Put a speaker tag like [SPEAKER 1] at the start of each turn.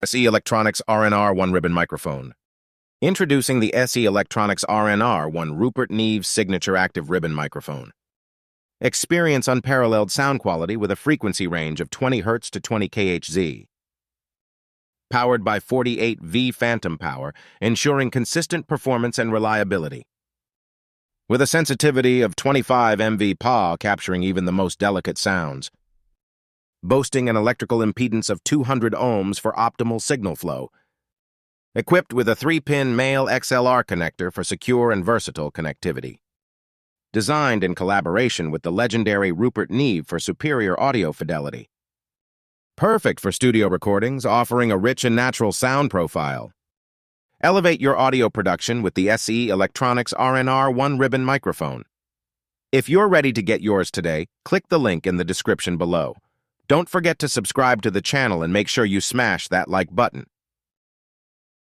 [SPEAKER 1] SE Electronics RNR1 ribbon microphone. Introducing the SE Electronics RNR1 Rupert Neve signature active ribbon microphone. Experience unparalleled sound quality with a frequency range of 20 Hz to 20 kHz. Powered by 48V phantom power, ensuring consistent performance and reliability. With a sensitivity of 25 mV/PA, capturing even the most delicate sounds. Boasting an electrical impedance of 200 ohms for optimal signal flow. Equipped with a 3-pin male XLR connector for secure and versatile connectivity. Designed in collaboration with the legendary Rupert Neve for superior audio fidelity. Perfect for studio recordings, offering a rich and natural sound profile. Elevate your audio production with the SE Electronics RNR1 ribbon microphone. If you're ready to get yours today, click the link in the description below. Don't forget to subscribe to the channel and make sure you smash that like button.